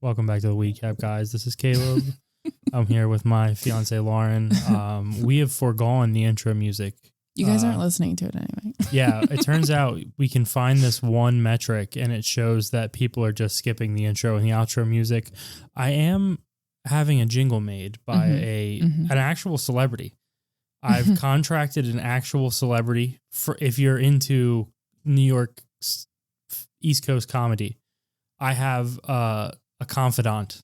Welcome back to the Recap, guys. This is Caleb. I'm here with my fiance, Lauren. We have foregone the intro music. You guys aren't listening to it anyway. Yeah, it turns out we can find this one metric, and it shows that people are just skipping the intro and the outro music. I am having a jingle made by an actual celebrity. I've contracted an actual celebrity for if you're into New York East Coast comedy. I have a confidant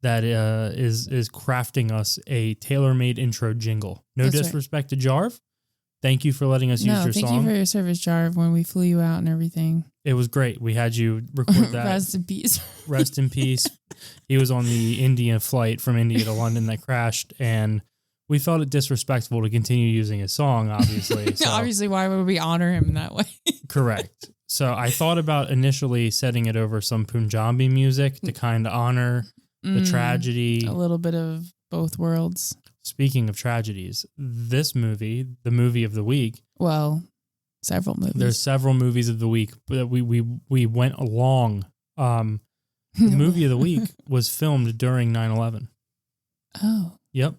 that is crafting us a tailor-made intro jingle. No That's disrespect to Jarv. Thank you for letting us use your song. Thank you for your service, Jarv, when we flew you out and everything. It was great. We had you record that. Rest in peace. Rest in peace. He was on the India flight from India to London that crashed, and we felt it disrespectful to continue using his song, obviously. So, obviously, why would we honor him in that way? Correct. So I thought about initially setting it over some Punjabi music to kind of honor the tragedy. A little bit of both worlds. Speaking of tragedies, this movie, the movie of the week. Well, several movies. There's several movies of the week that we went along. The movie of the week was filmed during 9/11. Oh. Yep.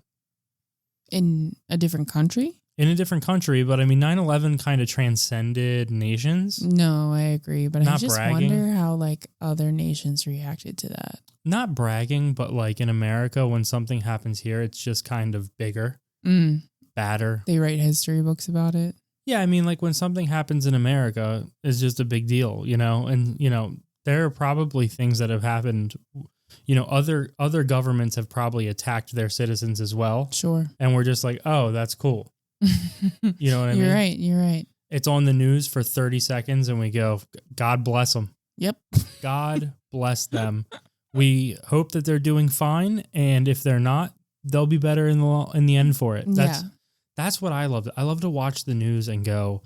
In a different country? In a different country, but I mean, 9/11 kind of transcended nations. No, I agree, but Not I just bragging. wonder how like other nations reacted to that. Not bragging, but like in America, when something happens here, it's just kind of bigger, badder. They write history books about it. Yeah, I mean, like when something happens in America, it's just a big deal, you know? And, you know, there are probably things that have happened. You know, other governments have probably attacked their citizens as well. Sure. And we're just like, oh, that's cool. You know what I mean? You're right. It's on the news for 30 seconds and we go, God bless them. Yep. God bless them. We hope that they're doing fine. And if they're not, they'll be better in the end for it. That's what I love. I love to watch the news and go,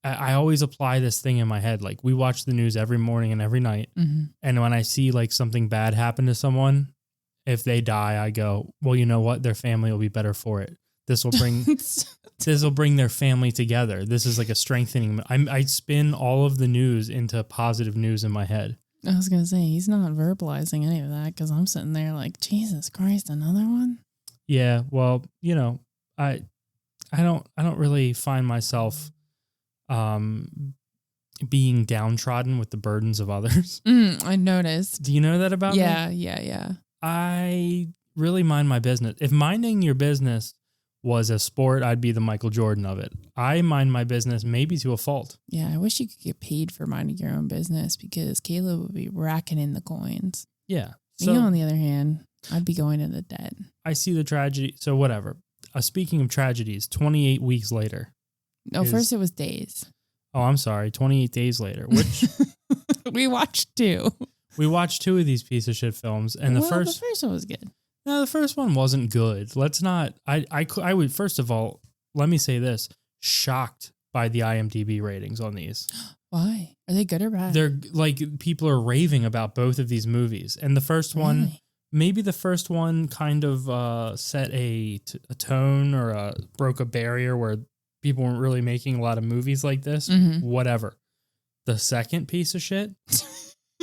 I always apply this thing in my head. Like we watch the news every morning and every night. And when I see like something bad happen to someone, if they die, I go, well, you know what? Their family will be better for it. This will bring their family together. This is like a strengthening. I spin all of the news into positive news in my head. I was going to say, he's not verbalizing any of that because I'm sitting there like, Jesus Christ, another one? Yeah. Well, you know, I don't really find myself being downtrodden with the burdens of others. I noticed. Do you know that about me? Yeah. I really mind my business. If minding your business was a sport, I'd be the Michael Jordan of it. I mind my business maybe to a fault. Yeah, I wish you could get paid for minding your own business because Caleb would be racking in the coins. Yeah. So, me, on the other hand, I'd be going into debt. I see the tragedy. So whatever. Speaking of tragedies, 28 weeks later. No, first it was days. Oh, I'm sorry. 28 days later, which we watched two. We watched two of these piece of shit films, and the first one was good. No, the first one wasn't good. Let's not. I would first of all, let me say this: shocked by the IMDb ratings on these. Why? Are they good or bad? They're like people are raving about both of these movies, and the first one, maybe the first one kind of set a tone or broke a barrier where people weren't really making a lot of movies like this. Whatever. The second piece of shit.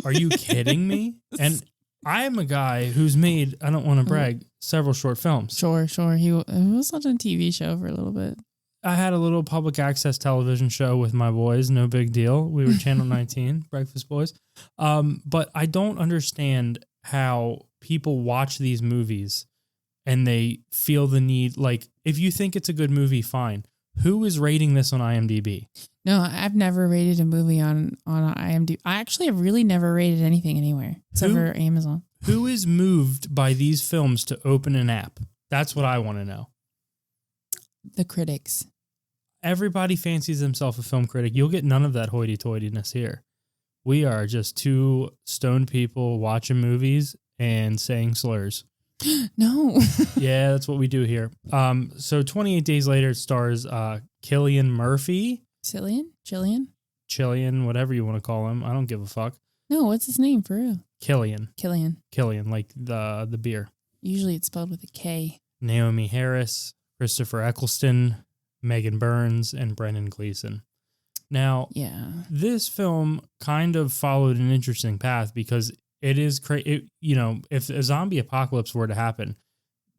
Are you kidding me? And I am a guy who's made, I don't want to brag, several short films. Sure. He was on a TV show for a little bit. I had a little public access television show with my boys. No big deal. We were Channel 19, Breakfast Boys. But I don't understand how people watch these movies and they feel the need. Like, if you think it's a good movie, fine. Who is rating this on IMDb? No, I've never rated a movie on IMDb. I actually have really never rated anything anywhere except for Amazon. Who is moved by these films to open an app? That's what I want to know. The critics. Everybody fancies themselves a film critic. You'll get none of that hoity-toityness here. We are just two stoned people watching movies and saying slurs. No. Yeah, that's what we do here. So 28 Days Later stars Cillian Murphy. Chillian, whatever you want to call him. I don't give a fuck. No, what's his name for real? Cillian, like the beer. Usually it's spelled with a K. Naomi Harris, Christopher Eccleston, Megan Burns, and Brendan Gleeson. Now, this film kind of followed an interesting path because It is crazy. If a zombie apocalypse were to happen,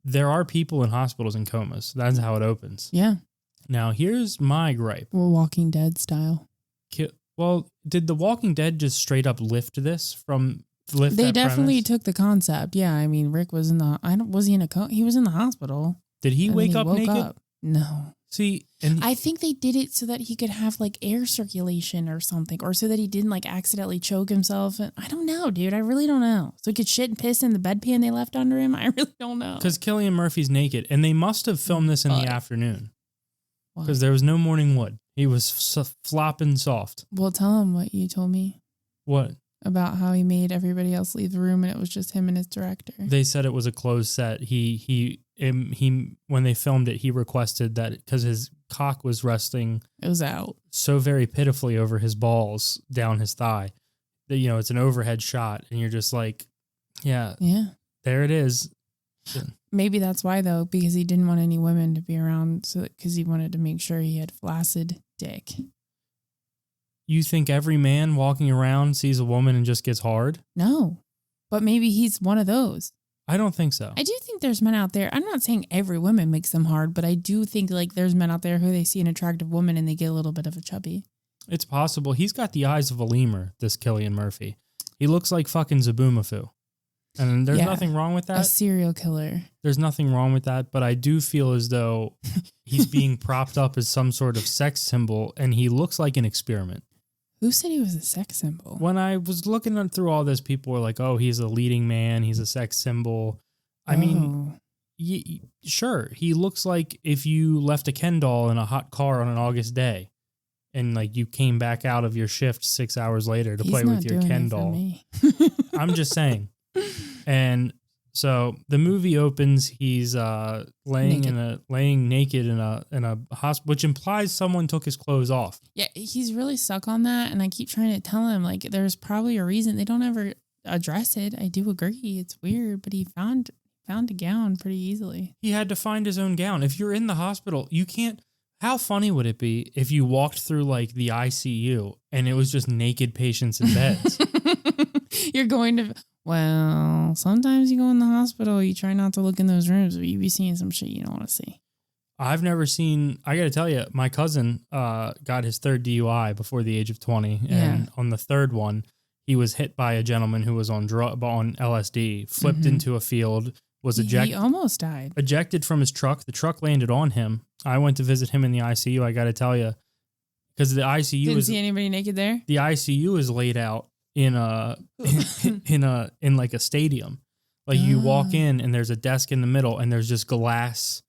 there are people in hospitals in comas. That's how it opens. Yeah. Now, here's my gripe. Or Walking Dead style. Well, did The Walking Dead just straight up lift this from They definitely premise? took the concept. Yeah, I mean, Rick was in the. Was he in a? He was in the hospital. Did he wake up naked? No. See, and I think they did it so that he could have like air circulation or something, or so that he didn't like accidentally choke himself. And I don't know, dude. I really don't know. So he could shit and piss in the bedpan they left under him. I really don't know. Because Cillian Murphy's naked, and they must have filmed this in the afternoon because there was no morning wood. He was flopping soft. Well, tell him what you told me. What? About how he made everybody else leave the room and it was just him and his director. They said it was a closed set. He when they filmed it, he requested that because his cock was resting. It was out so very pitifully over his balls down his thigh that, it's an overhead shot and you're just like, yeah, there it is. Maybe that's why though, because he didn't want any women to be around. So because he wanted to make sure he had flaccid dick. You think every man walking around sees a woman and just gets hard? No, but maybe he's one of those. I don't think so. I do think there's men out there. I'm not saying every woman makes them hard, but I do think like there's men out there who they see an attractive woman and they get a little bit of a chubby. It's possible. He's got the eyes of a lemur, this Cillian Murphy. He looks like fucking Zaboomafoo. And there's nothing wrong with that. A serial killer. There's nothing wrong with that, but I do feel as though he's being propped up as some sort of sex symbol and he looks like an experiment. Who said he was a sex symbol? When I was looking through all this, people were like, oh, he's a leading man. He's a sex symbol. I mean, sure. He looks like if you left a Ken doll in a hot car on an August day and like you came back out of your shift 6 hours later to play with your Ken doll. I'm just saying. And so the movie opens. He's laying naked in a hospital, which implies someone took his clothes off. Yeah, he's really stuck on that, and I keep trying to tell him like there's probably a reason. They don't ever address it. I do agree, it's weird, but he found a gown pretty easily. He had to find his own gown. If you're in the hospital, you can't. How funny would it be if you walked through like the ICU and it was just naked patients in beds? You're going to. Well, sometimes you go in the hospital, you try not to look in those rooms, but you be seeing some shit you don't want to see. I've never seen, I got to tell you, my cousin got his third DUI before the age of 20. And on the third one, he was hit by a gentleman who was on LSD, flipped into a field, was ejected. He almost died. Ejected from his truck. The truck landed on him. I went to visit him in the ICU, I got to tell you. Because the ICU Didn't see anybody naked there? The ICU is laid out in like a stadium. Like you walk in and there's a desk in the middle and there's just glass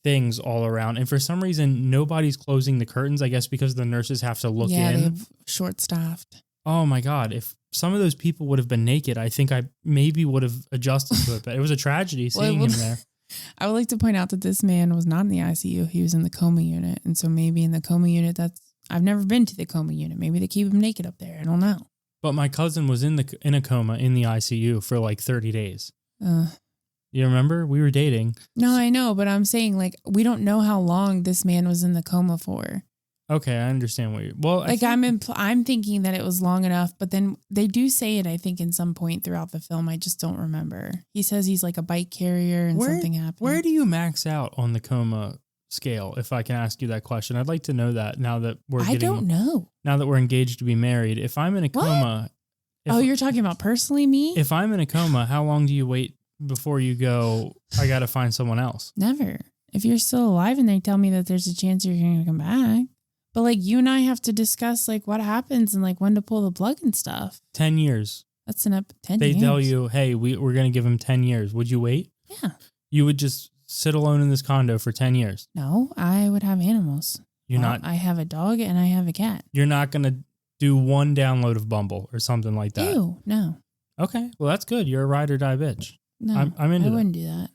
things all around. And for some reason, nobody's closing the curtains, I guess because the nurses have to look in. Yeah, they're short-staffed. Oh my God. If some of those people would have been naked, I think I maybe would have adjusted to it. But it was a tragedy seeing him there. I would like to point out that this man was not in the ICU. He was in the coma unit. And so maybe in the coma unit, I've never been to the coma unit. Maybe they keep him naked up there. I don't know. But my cousin was in a coma in the ICU for like 30 days. You remember? We were dating. No, I know, but I'm saying like we don't know how long this man was in the coma for. Okay, I understand what you're. Well, like I'm thinking that it was long enough, but then they do say it. I think in some point throughout the film, I just don't remember. He says he's like a bike carrier and something happened. Where do you max out on the coma scale? If I can ask you that question, I'd like to know that now that I don't know. Now that we're engaged to be married, if I'm in a coma. You're talking about personally me? If I'm in a coma, how long do you wait before you go, I got to find someone else? Never. If you're still alive and they tell me that there's a chance you're going to come back. But like you and I have to discuss like what happens and like when to pull the plug and stuff. 10 years. That's 10 years. They tell you, hey, we're going to give him 10 years. Would you wait? Yeah. You would just sit alone in this condo for 10 years. No, I would have animals. I have a dog and I have a cat. You're not going to do one download of Bumble or something like that. Ew, no. Okay, well that's good. You're a ride or die bitch. No, I'm into that. I wouldn't do that.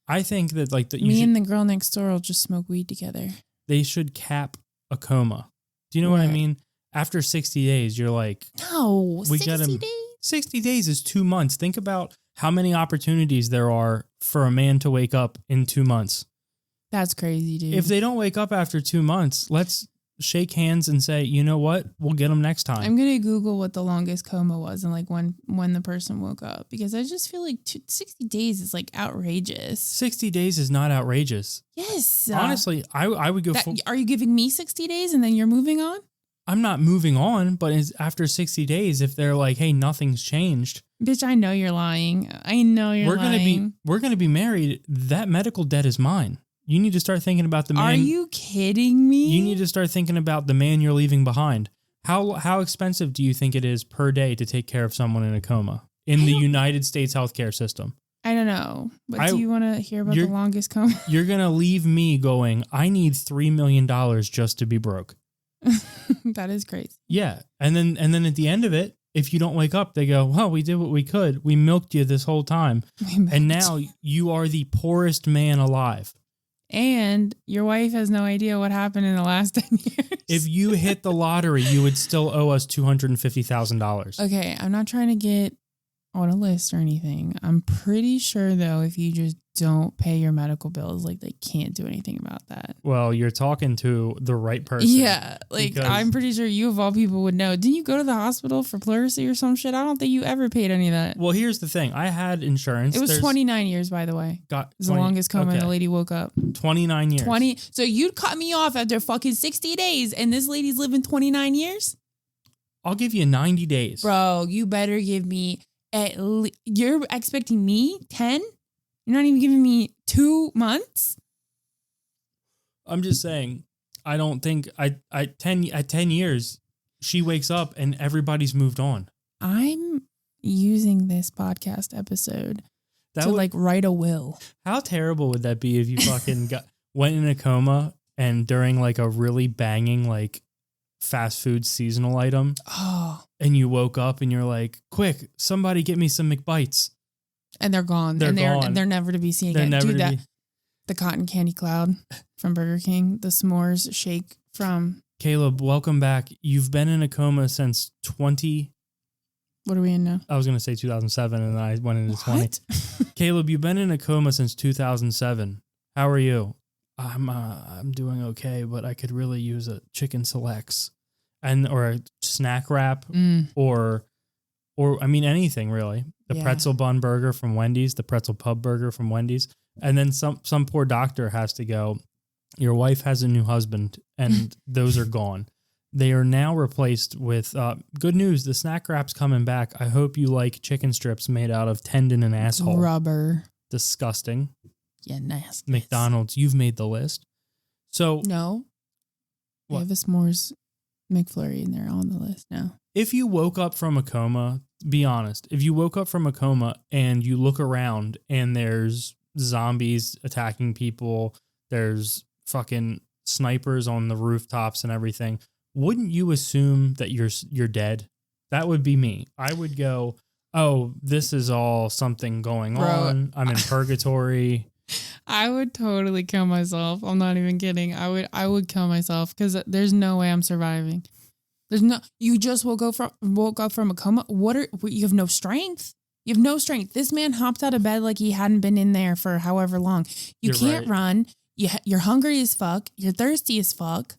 I think that like me and the girl next door will just smoke weed together. They should cap a coma. Do you know what I mean? After 60 days, you're like, no, 60 days. 60 days is 2 months. Think about how many opportunities there are for a man to wake up in 2 months. That's crazy, dude. If they don't wake up after 2 months, let's shake hands and say, you know what? We'll get them next time. I'm going to Google what the longest coma was and like when the person woke up, because I just feel like 60 days is like outrageous. 60 days is not outrageous. Yes. Honestly, I would go Are you giving me 60 days and then you're moving on? I'm not moving on, but after 60 days, if they're like, hey, nothing's changed. Bitch, I know you're lying. I know you're lying. We're going to be married. That medical debt is mine. You need to start thinking about the man. Are you kidding me? You need to start thinking about the man you're leaving behind. How expensive do you think it is per day to take care of someone in a coma in the United States healthcare system? I don't know. But do you want to hear about the longest coma? You're going to leave me going, I need $3 million just to be broke. That is crazy. Yeah. And then at the end of it, if you don't wake up, they go, well, we did what we could. We milked you this whole time. And now you are the poorest man alive. And your wife has no idea what happened in the last 10 years. If you hit the lottery, you would still owe us $250,000. Okay, I'm not trying to get on a list or anything. I'm pretty sure, though, if you just don't pay your medical bills, like they can't do anything about that. Well, you're talking to the right person. Yeah, like I'm pretty sure you of all people would know. Didn't you go to the hospital for pleurisy or some shit? I don't think you ever paid any of that. Well, here's the thing. I had insurance. It was 29 years, by the way. It was the longest coma and the lady woke up. 29 years. So you'd cut me off after fucking 60 days and this lady's living 29 years? I'll give you 90 days. Bro, you better give me you're expecting me 10? You're not even giving me 2 months? I'm just saying, I don't think at 10 years, she wakes up and everybody's moved on. I'm using this podcast episode to write a will. How terrible would that be if you fucking went in a coma and during like a really banging like fast food seasonal item, and you woke up and you're like, quick, somebody get me some McBites. And they're gone. They're never to be seen again. Dude, the cotton candy cloud from Burger King, the s'mores shake from... Caleb, welcome back. You've been in a coma since 20... What are we in now? I was going to say 2007 and then I went into 20. Caleb, you've been in a coma since 2007. How are you? I'm doing okay, but I could really use a chicken selects or a snack wrap or I mean anything really. The pretzel bun burger from Wendy's, the pretzel pub burger from Wendy's. And then some poor doctor has to go, your wife has a new husband and those are gone. They are now replaced with, good news, the snack wrap's coming back. I hope you like chicken strips made out of tendon and asshole. Rubber. Disgusting. Yeah, nasty. McDonald's, you've made the list. So no. We have a s'mores McFlurry and they're on the list now. If you woke up from a coma, be honest. If you woke up from a coma and you look around and there's zombies attacking people, there's fucking snipers on the rooftops and everything, wouldn't you assume that you're dead? That would be me. I would go, oh, this is all something going on. I'm in purgatory. I would totally kill myself. I'm not even kidding. I would kill myself because there's no way I'm surviving. You just woke up from a coma. You have no strength. You have no strength. This man hopped out of bed like he hadn't been in there for however long. You can't run. You're hungry as fuck. You're thirsty as fuck.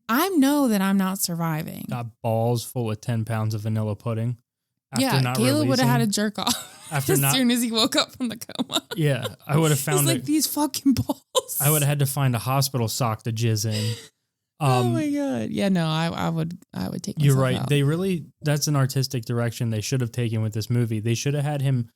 I know that I'm not surviving. Got balls full of 10 pounds of vanilla pudding. Caleb would have had a jerk off as soon as he woke up from the coma. Yeah, I would have found these fucking balls. I would have had to find a hospital sock to jizz in. Oh my God. Yeah, no, I would take myself You're right. out. That's an artistic direction they should have taken with this movie. They should have had him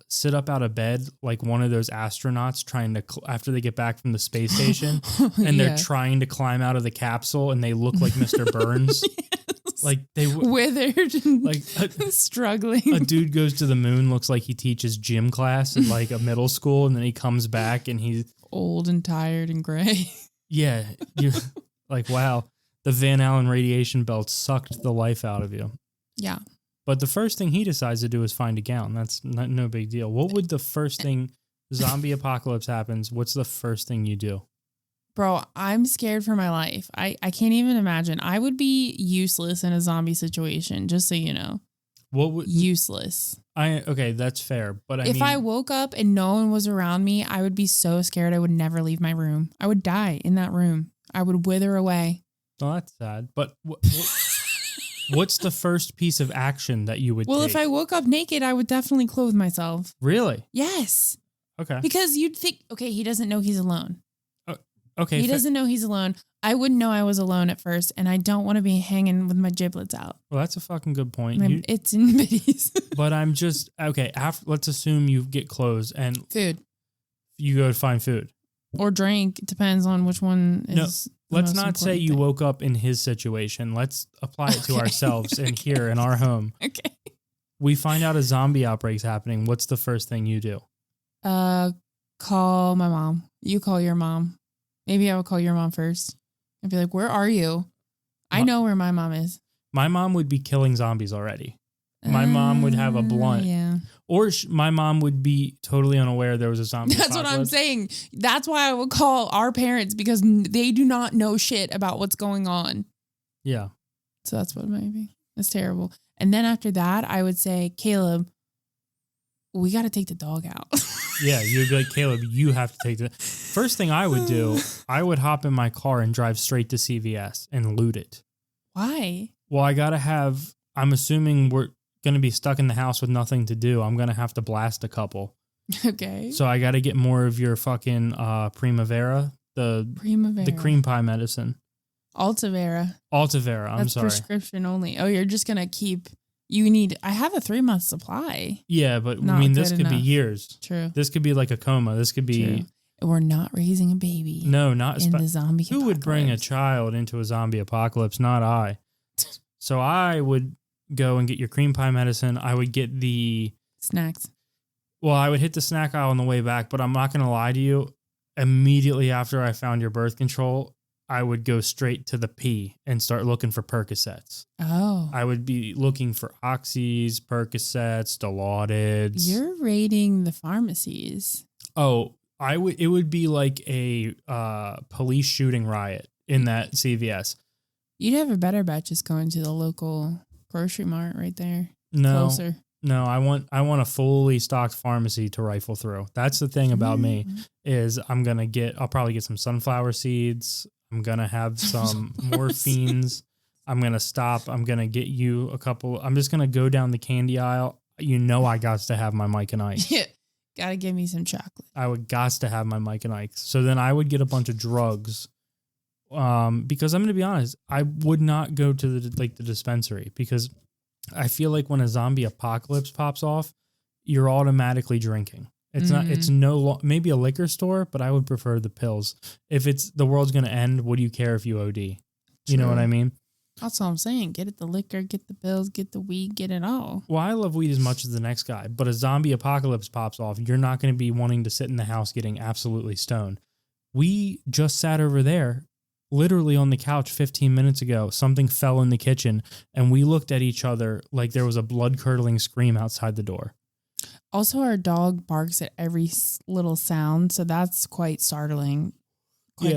sit up out of bed like one of those astronauts trying to, after they get back from the space station and they're trying to climb out of the capsule and they look like Mr. Burns. Yes. Like they withered and like struggling. A dude goes to the moon, looks like he teaches gym class at like a middle school, and then he comes back and he's old and tired and gray. Yeah. You're like, wow, the Van Allen radiation belt sucked the life out of you. Yeah. But the first thing he decides to do is find a gown. That's no big deal. What would the first thing, zombie apocalypse happens, what's the first thing you do? Bro, I'm scared for my life. I can't even imagine. I would be useless in a zombie situation, just so you know. Useless. Okay, that's fair. But if I woke up and no one was around me, I would be so scared I would never leave my room. I would die in that room. I would wither away. Well, that's sad. But what's the first piece of action that you would take? Well, if I woke up naked, I would definitely clothe myself. Really? Yes. Okay. Because you'd think, okay, he doesn't know he's alone. Okay. He doesn't know he's alone. I wouldn't know I was alone at first, and I don't want to be hanging with my giblets out. Well, that's a fucking good point. It's in bitties. But I'm just, okay, let's assume you get clothes and... Food. You go to find food. Or drink. It depends on which one is... No, let's not say you woke up in his situation. Let's apply it to ourselves and here in our home. Okay. We find out a zombie outbreak's happening. What's the first thing you do? Call my mom. You call your mom. Maybe I would call your mom first. I'd be like, where are you? I know where my mom is. My mom would be killing zombies already. My mom would have a blunt. Yeah. Or my mom would be totally unaware there was a zombie That's apocalypse. what I'm saying. That's why I would call our parents, because they do not know shit about what's going on. Yeah. So that's what it might be. That's terrible. And then after that, I would say, Caleb, we got to take the dog out. Yeah, you'd be like, Caleb, you have to take the... First thing I would do, I would hop in my car and drive straight to CVS and loot it. Why? Well, I got to have... I'm assuming we're going to be stuck in the house with nothing to do. I'm going to have to blast a couple. Okay. So I got to get more of your fucking Primavera, the cream pie medicine. Altivera. I'm sorry. That's prescription only. Oh, you're just going to keep... I have a 3-month supply. Yeah, but Not I mean, this could enough. be years. True. This could be like a coma. This could be... True. We're not raising a baby. No, not... in the zombie Who would bring a child into a zombie apocalypse? Not I. So I would go and get your cream pie medicine. I would get the... snacks. Well, I would hit the snack aisle on the way back, but I'm not going to lie to you. Immediately after I found your birth control, I would go straight to the P and start looking for Percocets. Oh. I would be looking for Oxys, Percocets, Dilaudid. You're raiding the pharmacies. Oh, it would be like a police shooting riot in that CVS. You'd have a better bet just going to the local grocery mart right there. No. Closer. No, I want a fully stocked pharmacy to rifle through. That's the thing about me is I'll probably get some sunflower seeds. I'm going to have some morphines. I'm going to stop. I'm going to get you a couple. I'm just going to go down the candy aisle. You know, I got to have my Mike and Ike. Yeah. Got to give me some chocolate. I would got to have my Mike and Ike. So then I would get a bunch of drugs. Because I'm going to be honest, I would not go to the dispensary because I feel like when a zombie apocalypse pops off, you're automatically drinking. It's not, it's maybe a liquor store, but I would prefer the pills. If it's the world's going to end, what do you care if you OD? You know what I mean? That's all I'm saying. Get it the liquor, get the pills, get the weed, get it all. Well, I love weed as much as the next guy, but a zombie apocalypse pops off. You're not going to be wanting to sit in the house getting absolutely stoned. We just sat over there, literally on the couch 15 minutes ago. Something fell in the kitchen, and we looked at each other like there was a blood-curdling scream outside the door. Also, our dog barks at every little sound, so that's quite startling.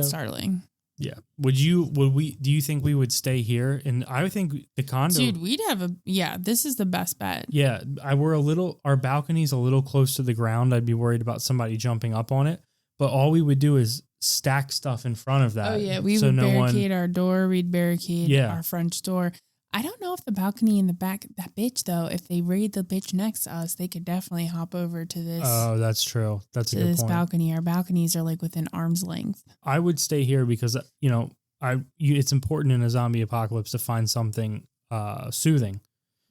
Startling. Yeah. Do you think we would stay here? And I would think the condo. Dude, we'd have this is the best bet. Yeah. Our balcony's a little close to the ground. I'd be worried about somebody jumping up on it. But all we would do is stack stuff in front of that. Oh, yeah. We would barricade our door. We'd barricade our French door. I don't know if the balcony in the back, that bitch, though, if they raid the bitch next to us, they could definitely hop over to this. Oh, that's true. That's a good point. This balcony. Our balconies are like within arm's length. I would stay here because, it's important in a zombie apocalypse to find something soothing.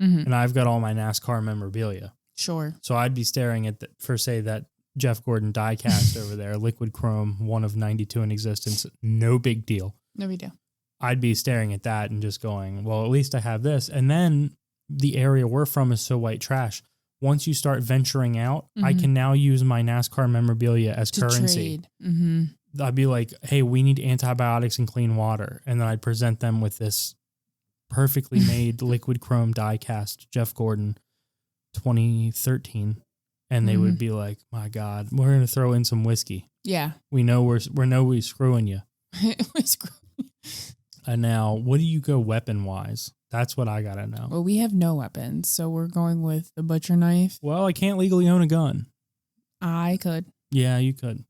Mm-hmm. And I've got all my NASCAR memorabilia. Sure. So I'd be staring at, that Jeff Gordon die cast over there, liquid chrome, one of 92 in existence. No big deal. No big deal. I'd be staring at that and just going, well, at least I have this. And then the area we're from is so white trash. Once you start venturing out, I can now use my NASCAR memorabilia as currency. Trade. Mm-hmm. I'd be like, hey, we need antibiotics and clean water. And then I'd present them with this perfectly made liquid chrome die cast Jeff Gordon 2013. And they would be like, my God, we're going to throw in some whiskey. Yeah. We know we're screwing you. We're screwing you. And now, what do you go weapon-wise? That's what I got to know. Well, we have no weapons, so we're going with the butcher knife. Well, I can't legally own a gun. I could. Yeah, you could.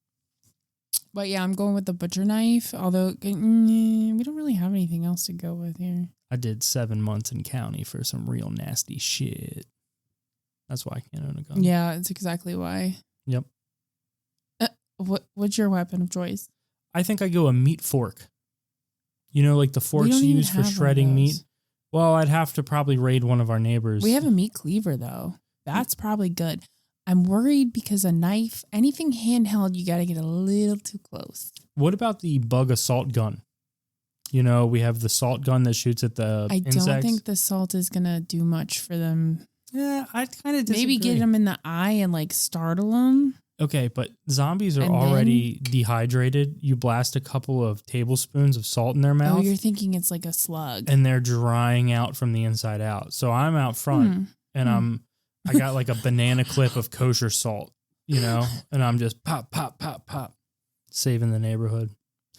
But yeah, I'm going with the butcher knife. Although we don't really have anything else to go with here. I did 7 months in county for some real nasty shit. That's why I can't own a gun. Yeah, it's exactly why. Yep. What's your weapon of choice? I think I go a meat fork. You know, like the forks used for shredding meat. Well, I'd have to probably raid one of our neighbors. We have a meat cleaver, though. That's probably good. I'm worried because a knife, anything handheld, you got to get a little too close. What about the bug assault gun? You know, we have the salt gun that shoots at the insects. I don't think the salt is going to do much for them. Yeah, I kind of disagree. Maybe get them in the eye and like startle them. Okay, but zombies are already dehydrated. You blast a couple of tablespoons of salt in their mouth. Oh, you're thinking it's like a slug. And they're drying out from the inside out. So I'm out front and I got like a banana clip of kosher salt, you know, and I'm just pop, pop, pop, pop, saving the neighborhood.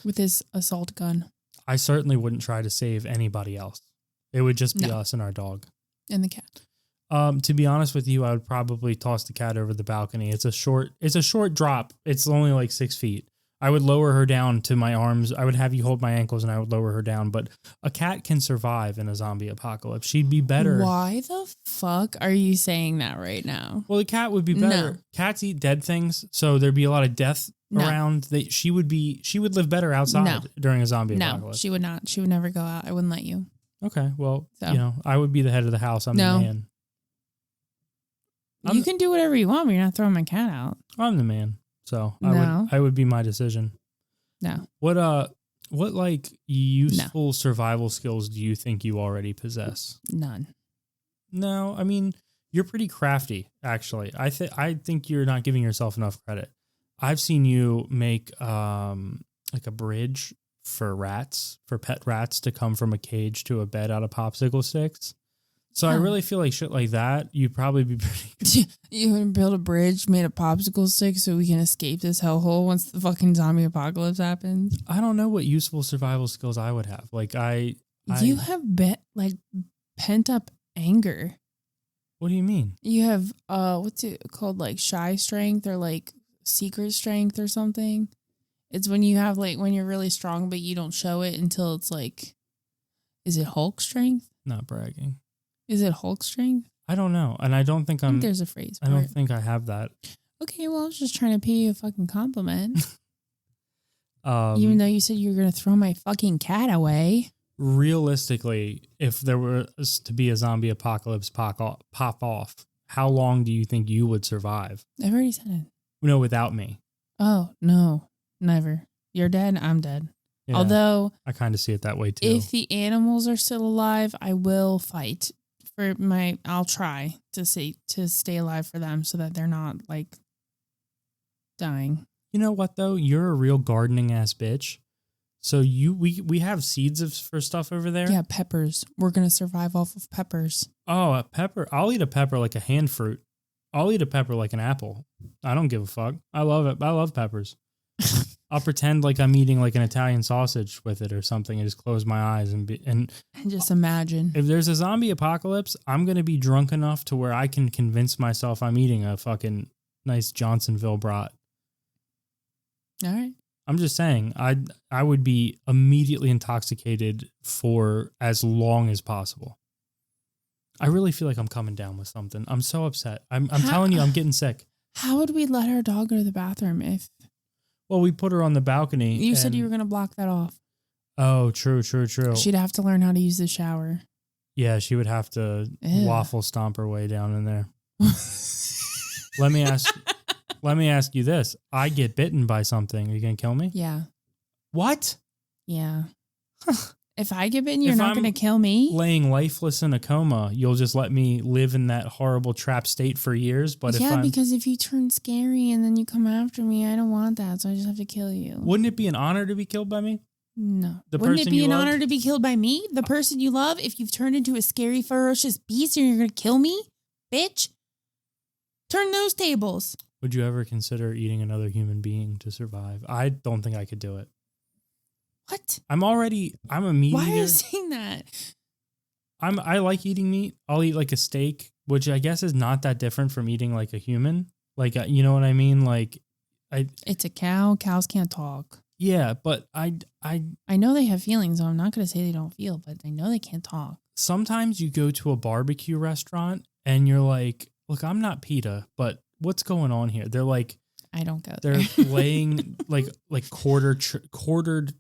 With his assault gun. I certainly wouldn't try to save anybody else. It would just be us and our dog. And the cat. To be honest with you, I would probably toss the cat over the balcony. It's a short drop. It's only like 6 feet. I would lower her down to my arms. I would have you hold my ankles and I would lower her down. But a cat can survive in a zombie apocalypse. She'd be better. Why the fuck are you saying that right now? Well, the cat would be better. No. Cats eat dead things, so there'd be a lot of death around. She would live better outside during a zombie apocalypse. No, she would not. She would never go out. I wouldn't let you. Okay, well, you know, I would be the head of the house. I'm the man. You can do whatever you want, but you're not throwing my cat out. I'm the man. So I would be my decision. No. What like useful survival skills do you think you already possess? None. No, I mean, you're pretty crafty, actually. I think you're not giving yourself enough credit. I've seen you make like a bridge for pet rats to come from a cage to a bed out of popsicle sticks. So I really feel like shit like that, you'd probably be pretty good. You would build a bridge made of popsicle sticks so we can escape this hellhole once the fucking zombie apocalypse happens? I don't know what useful survival skills I would have. Like you have pent up anger. What do you mean? You have what's it called, like shy strength or like secret strength or something? It's when you have like when you're really strong but you don't show it until it's like, is it Hulk strength? Not bragging. Is it Hulk strength? I don't know. And I don't think there's a phrase. I don't think I have that. Okay, well, I was just trying to pay you a fucking compliment. Even though you said you were going to throw my fucking cat away. Realistically, if there was to be a zombie apocalypse pop off, how long do you think you would survive? I've already said it. No, without me. Oh, no. Never. You're dead. I'm dead. Yeah, although I kind of see it that way too. If the animals are still alive, I will fight. I'll try to stay alive for them so that they're not like dying. You know what though? You're a real gardening ass bitch. So we have seeds for stuff over there. Yeah, peppers. We're gonna survive off of peppers. Oh, a pepper. I'll eat a pepper like a hand fruit. I'll eat a pepper like an apple. I don't give a fuck. I love it. I love peppers. I'll pretend like I'm eating like an Italian sausage with it or something and just close my eyes and just imagine. If there's a zombie apocalypse, I'm going to be drunk enough to where I can convince myself I'm eating a fucking nice Johnsonville brat. All right. I'm just saying, I would be immediately intoxicated for as long as possible. I really feel like I'm coming down with something. I'm so upset. I'm telling you, I'm getting sick. How would we let our dog go to the bathroom if... Well, we put her on the balcony. You said you were going to block that off. Oh, true. She'd have to learn how to use the shower. Yeah, she would have to waffle stomp her way down in there. Let me ask you this. I get bitten by something. Are you going to kill me? Yeah. What? Yeah. If I get bitten, you're not going to kill me? Laying lifeless in a coma, you'll just let me live in that horrible trapped state for years. But because if you turn scary and then you come after me, I don't want that. So I just have to kill you. Wouldn't it be an honor to be killed by me? No. Wouldn't it be an honor to be killed by me? The person you love? If you've turned into a scary, ferocious beast and you're going to kill me? Bitch. Turn those tables. Would you ever consider eating another human being to survive? I don't think I could do it. What? I'm a meat eater. Why are you saying that? I like eating meat. I'll eat like a steak, which I guess is not that different from eating like a human. Like, you know what I mean? Like, It's a cow. Cows can't talk. Yeah, but I know they have feelings. So I'm not going to say they don't feel, but I know they can't talk. Sometimes you go to a barbecue restaurant and you're like, look, I'm not PETA, but what's going on here? They're like, I don't go there. They're laying like quartered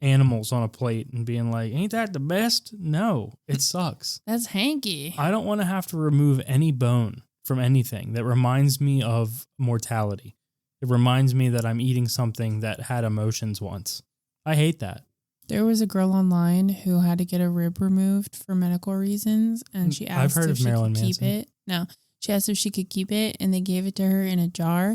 animals on a plate and being like, ain't that the best? No, it sucks. That's hanky. I don't want to have to remove any bone from anything that reminds me of mortality. It reminds me that I'm eating something that had emotions once. I hate that. There was a girl online who had to get a rib removed for medical reasons, and she asked if she could keep it. No, she asked if she could keep it, and they gave it to her in a jar.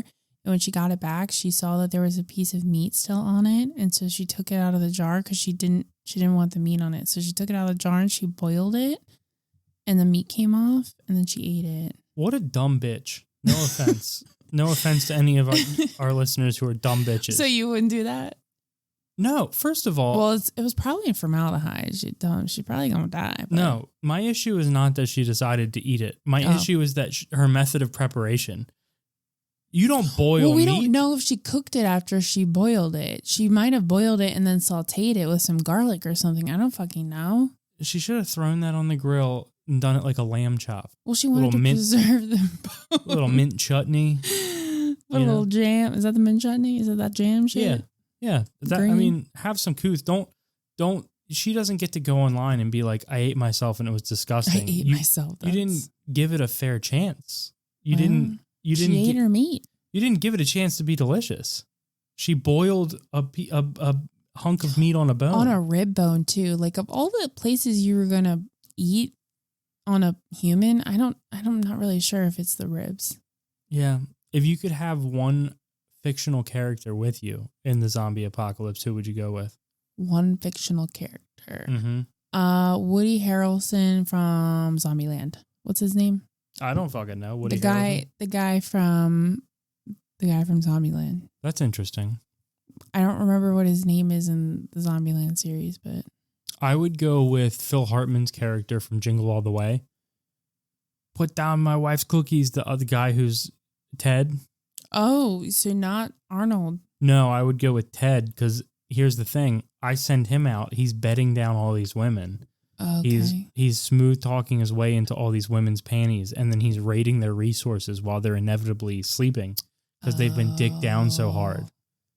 And when she got it back, she saw that there was a piece of meat still on it, and so she took it out of the jar because she didn't want the meat on it. So she took it out of the jar and she boiled it, and the meat came off, and then she ate it. What a dumb bitch. No offense. No offense to any of our listeners who are dumb bitches. So you wouldn't do that? No, first of all... Well, it was probably in formaldehyde. She's probably going to die. But. No, my issue is not that she decided to eat it. My issue is that her method of preparation. You don't boil meat. Well, we don't know if she cooked it after she boiled it. She might have boiled it and then sauteed it with some garlic or something. I don't fucking know. She should have thrown that on the grill and done it like a lamb chop. Well, she wanted to preserve them both. A little mint chutney. Put a little jam. Is that the mint chutney? Is it that jam shit? Yeah. I mean, have some couth. Don't. She doesn't get to go online and be like, I ate myself and it was disgusting. I ate myself. You didn't give it a fair chance. You didn't. She ate her meat. You didn't give it a chance to be delicious. She boiled a hunk of meat on a bone. On a rib bone too. Like of all the places you were gonna eat on a human, I'm not really sure if it's the ribs. Yeah. If you could have one fictional character with you in the zombie apocalypse, who would you go with? One fictional character. Mm-hmm. Woody Harrelson from Zombieland. What's his name? I don't fucking know. Woody Harrelson? The guy from Zombieland. That's interesting. I don't remember what his name is in the Zombieland series, but I would go with Phil Hartman's character from Jingle All the Way. Put down my wife's cookies. The other guy who's Ted. Oh, so not Arnold. No, I would go with Ted because here's the thing. I send him out. He's bedding down all these women. Okay. He's smooth talking his way into all these women's panties, and then he's raiding their resources while they're inevitably sleeping because they've been dicked down so hard.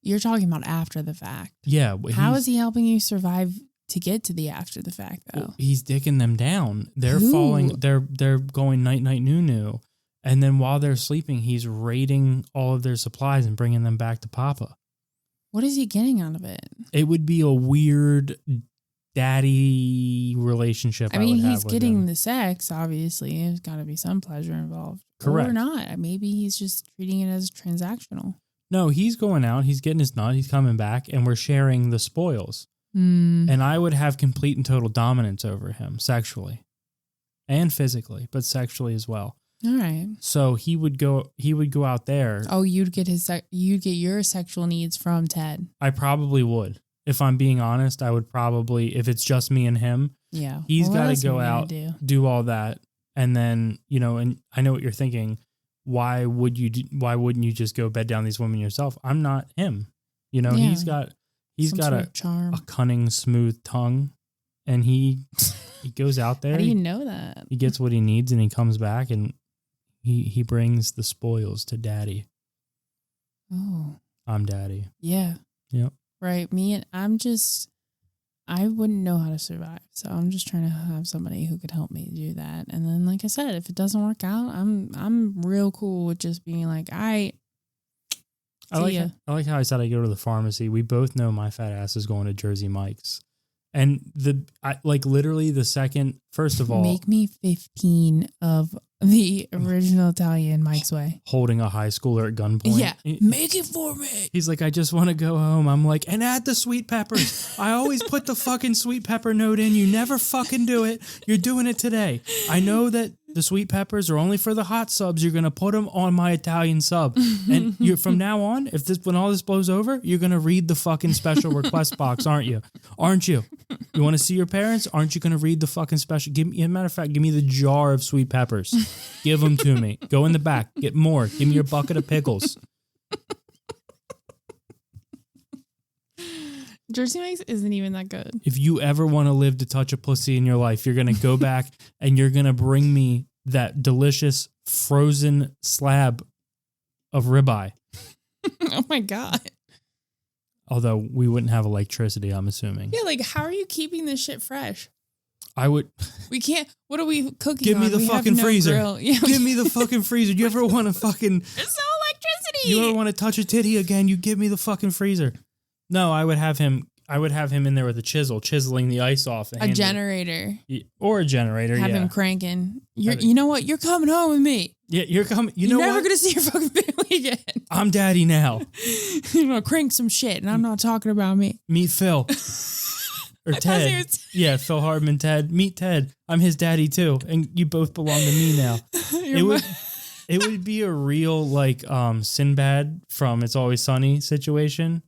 You're talking about after the fact. Yeah. How is he helping you survive to get to the after the fact, though? Well, he's dicking them down. They're falling. They're going night, night, noo. And then while they're sleeping, he's raiding all of their supplies and bringing them back to Papa. What is he getting out of it? It would be a weird daddy relationship. I mean, he's getting the sex, obviously. There's got to be some pleasure involved. Correct. Or not. Maybe he's just treating it as transactional. No, he's going out. He's getting his nut. He's coming back, and we're sharing the spoils. And I would have complete and total dominance over him sexually and physically, but sexually as well. All right. So he would go out there. Oh, you'd get your sexual needs from Ted. I probably would. If I'm being honest, I would probably, if it's just me and him. Yeah. He's got to go out, do all that. And then, and I know what you're thinking. Why wouldn't you just go bed down these women yourself? I'm not him. He's got a cunning, smooth tongue, and he goes out there. How do you know that? He gets what he needs, and he comes back, and he brings the spoils to Daddy. Oh, I'm Daddy. Yeah. Yep. Right. I wouldn't know how to survive, so I'm just trying to have somebody who could help me do that. And then, like I said, if it doesn't work out, I'm real cool with just being like, I like how I said I go to the pharmacy. We both know my fat ass is going to Jersey Mike's. And literally the second, first of all, make me 15 of the original Italian Mike's Way. Holding a high schooler at gunpoint. Yeah, make it for me. He's like, I just want to go home. I'm like, and add the sweet peppers. I always put the fucking sweet pepper note in. You never fucking do it. You're doing it today. I know that the sweet peppers are only for the hot subs. You're going to put them on my Italian sub. And you're from now on, when all this blows over, you're going to read the fucking special request box, aren't you? Aren't you? You want to see your parents? Aren't you going to read the fucking special? As a matter of fact, give me the jar of sweet peppers. Give them to me. Go in the back. Get more. Give me your bucket of pickles. Jersey Mike's isn't even that good. If you ever want to live to touch a pussy in your life, you're going to go back and you're going to bring me that delicious frozen slab of ribeye. Oh my God. Although we wouldn't have electricity, I'm assuming. Yeah, like how are you keeping this shit fresh? I would. We can't. What are we cooking? Give me on? the We fucking have no freezer. grill. Yeah, give me the fucking freezer. You ever want to fucking? There's no electricity. You ever want to touch a titty again? You give me the fucking freezer. No, I would have him in there with a chisel, chiseling the ice off. A generator. Or a generator. Have him cranking. You know what? You're coming home with me. Yeah, you're coming. You're never gonna see your fucking family again. I'm daddy now. You're gonna crank some shit, and I'm not talking about me. Meet Phil. Or Ted. Yeah, Phil Hardman, Ted. Meet Ted. I'm his daddy too, and you both belong to me now. It would be a real like Sinbad from It's Always Sunny situation.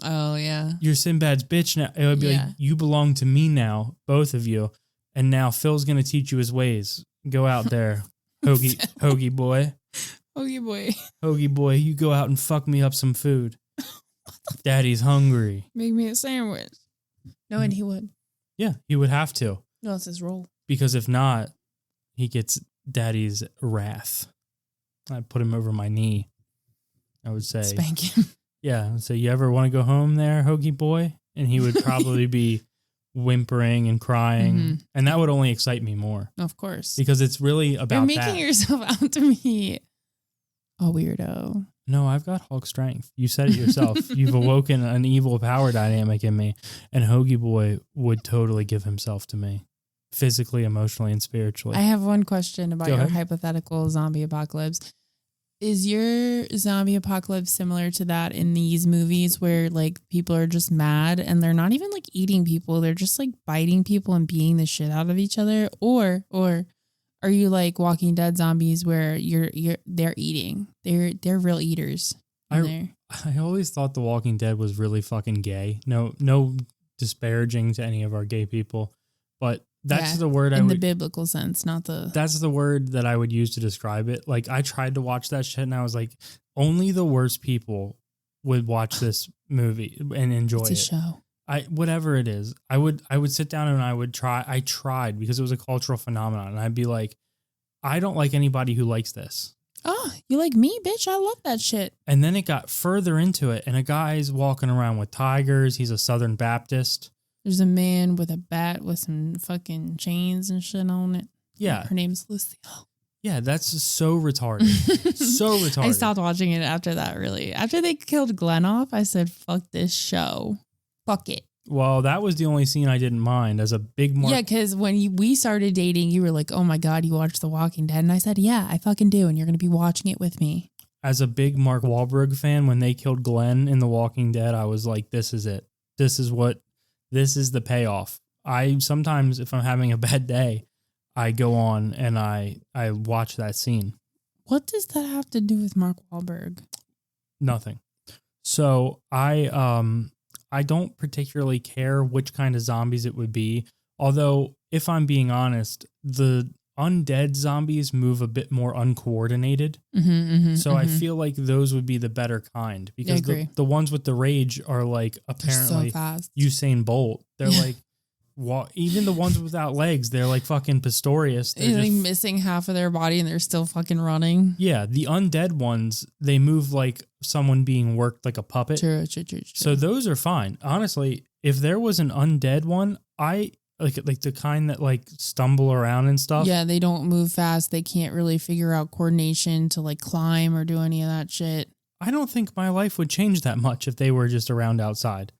Oh yeah. You're Sinbad's bitch now. It would be like, you belong to me now, both of you. And now Phil's gonna teach you his ways. Go out there, hoagie boy. Hoagie boy, you go out and fuck me up some food. Daddy's hungry. Make me a sandwich. No, and he would. Yeah, he would have to. No, it's his role. Because if not, he gets daddy's wrath. I'd put him over my knee. I would say. Spank him. Yeah. So you ever want to go home there, hoagie boy? And he would probably be whimpering and crying. Mm-hmm. And that would only excite me more. Of course. Because it's really about You're making yourself out to be a weirdo. No, I've got Hulk strength. You said it yourself. You've awoken an evil power dynamic in me. And Hoagie Boy would totally give himself to me. Physically, emotionally, and spiritually. I have one question about your hypothetical zombie apocalypse. Is your zombie apocalypse similar to that in these movies where like people are just mad and they're not even like eating people, they're just like biting people and beating the shit out of each other? Or are you like Walking Dead zombies where they're eating? They're real eaters. I always thought The Walking Dead was really fucking gay. No disparaging to any of our gay people, but that's the word in the biblical sense, not the. That's the word that I would use to describe it. Like I tried to watch that shit and I was like, only the worst people would watch this movie and enjoy it. It's a show. Whatever it is, I would sit down and I would try. I tried because it was a cultural phenomenon, and I'd be like, I don't like anybody who likes this. Oh, you like me, bitch? I love that shit. And then it got further into it, and a guy's walking around with tigers. He's a Southern Baptist. There's a man with a bat with some fucking chains and shit on it. Yeah. Her name's Lucille. Yeah, that's so retarded. So retarded. I stopped watching it after that, really. After they killed Glenn off, I said, fuck this show. Fuck it. Well, that was the only scene I didn't mind as a big mark. Yeah, because when we started dating, you were like, oh my God, you watched The Walking Dead. And I said, yeah, I fucking do. And you're going to be watching it with me. As a big Mark Wahlberg fan, when they killed Glenn in The Walking Dead, I was like, this is it. This is the payoff. I sometimes, if I'm having a bad day, I go on and I watch that scene. What does that have to do with Mark Wahlberg? Nothing. So I don't particularly care which kind of zombies it would be. Although, if I'm being honest, the undead zombies move a bit more uncoordinated. So I feel like those would be the better kind. Because the ones with the rage are like apparently so fast. Usain Bolt. They're like, even the ones without legs, they're like fucking Pistorius. They're like missing half of their body and they're still fucking running. Yeah, the undead ones, they move like someone being worked like a puppet. True. So those are fine. Honestly, if there was an undead one, I like the kind that like stumble around and stuff. Yeah, they don't move fast. They can't really figure out coordination to like climb or do any of that shit. I don't think my life would change that much if they were just around outside.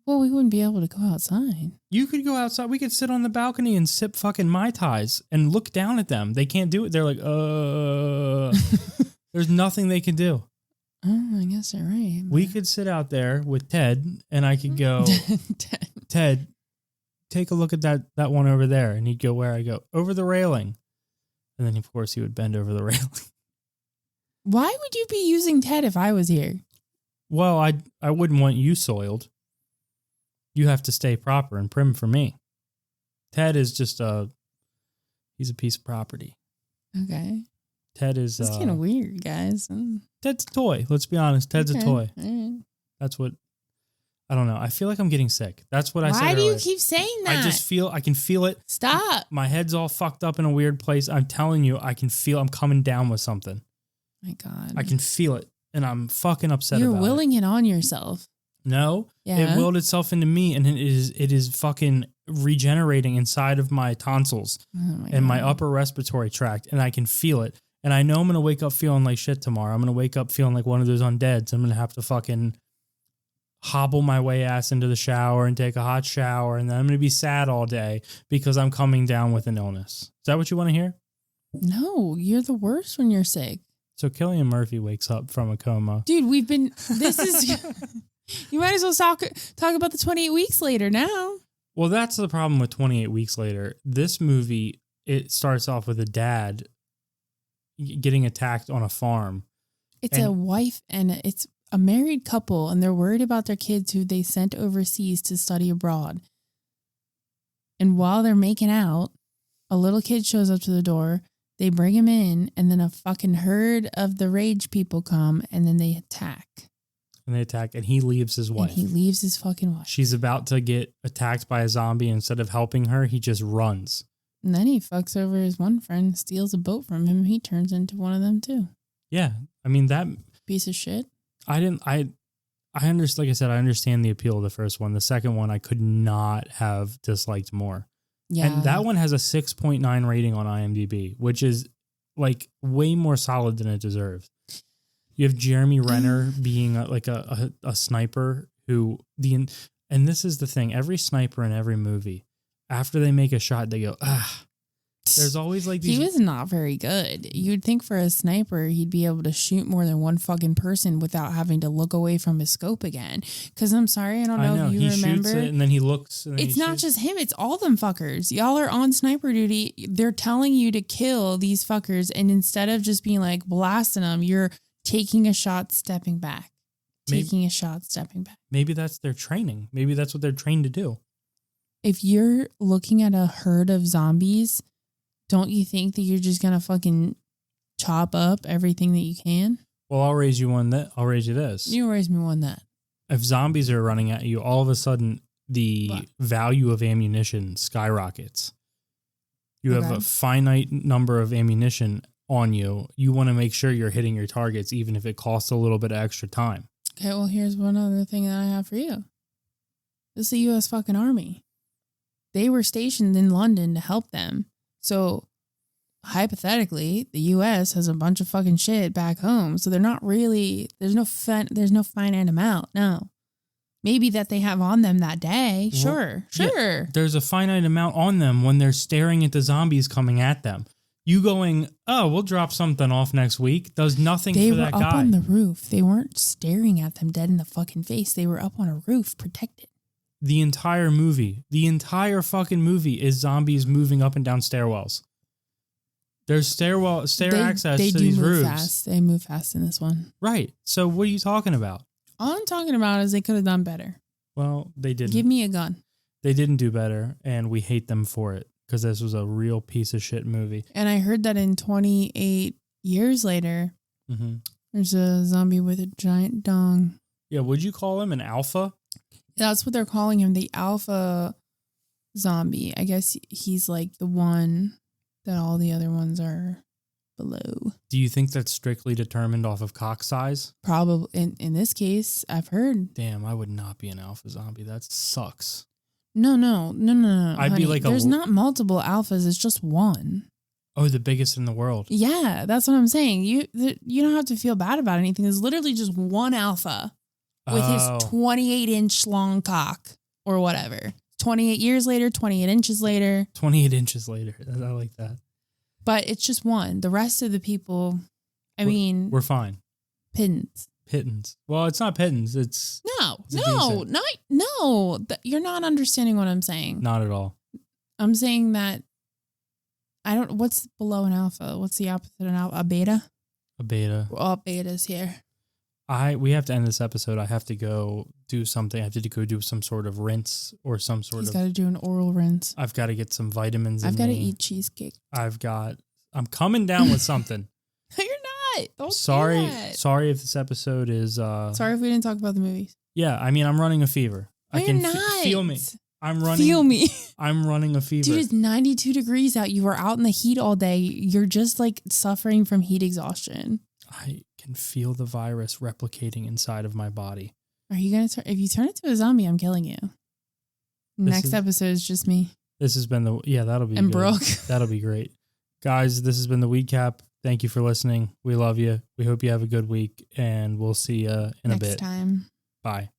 Well, we wouldn't be able to go outside. You could go outside. We could sit on the balcony and sip fucking Mai Tais and look down at them. They can't do it. They're like, There's nothing they can do. Oh, I guess you're right. We could sit out there with Ted and I could go, Ted, take a look at that one over there. And he'd go where? I go, over the railing. And then, of course, he would bend over the railing. Why would you be using Ted if I was here? Well, I wouldn't want you soiled. You have to stay proper and prim for me. Ted is just he's a piece of property. Okay. Ted is... That's kind of weird, guys. Ted's a toy. Let's be honest. Ted's a toy. Right. That's what... I don't know. I feel like I'm getting sick. That's what I said. Why do earlier. you keep saying that? I can feel it. Stop. My head's all fucked up in a weird place. I'm telling you, I can feel I'm coming down with something. My God. I can feel it. And I'm fucking upset You're about it. You're willing it on yourself. No. Yeah. It willed itself into me, and it is fucking regenerating inside of my tonsils and my upper respiratory tract, and I can feel it. And I know I'm going to wake up feeling like shit tomorrow. I'm going to wake up feeling like one of those undeads. I'm going to have to fucking hobble my way ass into the shower and take a hot shower, and then I'm going to be sad all day because I'm coming down with an illness. Is that what you want to hear? No, you're the worst when you're sick. So Cillian Murphy wakes up from a coma. Dude, this is, you might as well talk about the 28 weeks later now. Well, that's the problem with 28 weeks later. This movie, it starts off with a dad getting attacked on a farm. It's a wife and it's a married couple, and they're worried about their kids who they sent overseas to study abroad. And while they're making out, a little kid shows up to the door. They bring him in, and then a fucking herd of the rage people come, and then they attack. And he leaves his wife. And he leaves his fucking wife. She's about to get attacked by a zombie. Instead of helping her, he just runs. And then he fucks over his one friend, steals a boat from him. He turns into one of them too. Yeah. I mean, that piece of shit. I understand. Like I said, I understand the appeal of the first one. The second one, I could not have disliked more. Yeah. And that one has a 6.9 rating on IMDb, which is like way more solid than it deserves. You have Jeremy Renner being a sniper who and this is the thing. Every sniper in every movie, after they make a shot, they go, ah. There's always like these. He was not very good. You'd think for a sniper, he'd be able to shoot more than one fucking person without having to look away from his scope again. Because I'm sorry, I don't know if you remember. Shoots it and then he looks. And then it's not just him. It's all them fuckers. Y'all are on sniper duty. They're telling you to kill these fuckers. And instead of just being like blasting them, you're taking a shot, stepping back. Taking a shot, stepping back. Maybe that's their training. Maybe that's what they're trained to do. If you're looking at a herd of zombies, don't you think that you're just going to fucking chop up everything that you can? Well, I'll raise you this. You raise me one that. If zombies are running at you, all of a sudden the value of ammunition skyrockets. You have a finite number of ammunition on you. You want to make sure you're hitting your targets, even if it costs a little bit of extra time. Okay, well, here's one other thing that I have for you. This is the U.S. fucking Army. They were stationed in London to help them. So, hypothetically, the U.S. has a bunch of fucking shit back home. So they're not really, there's no finite amount. No. Maybe that they have on them that day. Sure. Yeah, there's a finite amount on them when they're staring at the zombies coming at them. You going, oh, we'll drop something off next week does nothing for that guy. They were up on the roof. They weren't staring at them dead in the fucking face. They were up on a roof protected. The entire fucking movie is zombies moving up and down stairwells. There's stair access to these roofs. Fast. They move fast in this one. Right. So what are you talking about? All I'm talking about is they could have done better. Well, they didn't. Give me a gun. They didn't do better, and we hate them for it because this was a real piece of shit movie. And I heard that in 28 years later, there's a zombie with a giant dong. Yeah, would you call him an alpha? That's what they're calling him, the alpha zombie. I guess he's like the one that all the other ones are below. Do you think that's strictly determined off of cock size? Probably. In this case, I've heard. Damn, I would not be an alpha zombie. That sucks. No. I'd honey, be like there's not multiple alphas. It's just one. Oh, the biggest in the world. Yeah, that's what I'm saying. You don't have to feel bad about anything. There's literally just one alpha. With his 28-inch long cock or whatever. 28 years later, 28 inches later. 28 inches later. I like that. But it's just one. The rest of the people, we're fine. Pittance. Well, it's not pittance. It's no. You're not understanding what I'm saying. Not at all. I'm saying that what's below an alpha? What's the opposite of an alpha? A beta? A beta. We're all betas here. We have to end this episode. I have to go do something. I have to go do some sort of rinse or some sort He's got to do an oral rinse. I've got to get some vitamins. I've got to eat cheesecake. I'm coming down with something. No, you're not. Don't sorry if this episode is. Sorry if we didn't talk about the movies. Yeah, I mean, I'm running a fever. No, I can you're not. feel me. I'm running. Feel me. I'm running a fever. Dude, it's 92 degrees out. You were out in the heat all day. You're just like suffering from heat exhaustion. I can feel the virus replicating inside of my body. Are you going to if you turn into a zombie, I'm killing you. Next episode is just me. This has been that'll be and good. Brooke. That'll be great. Guys, this has been the Week Cap. Thank you for listening. We love you. We hope you have a good week, and we'll see you in a bit. Next time. Bye.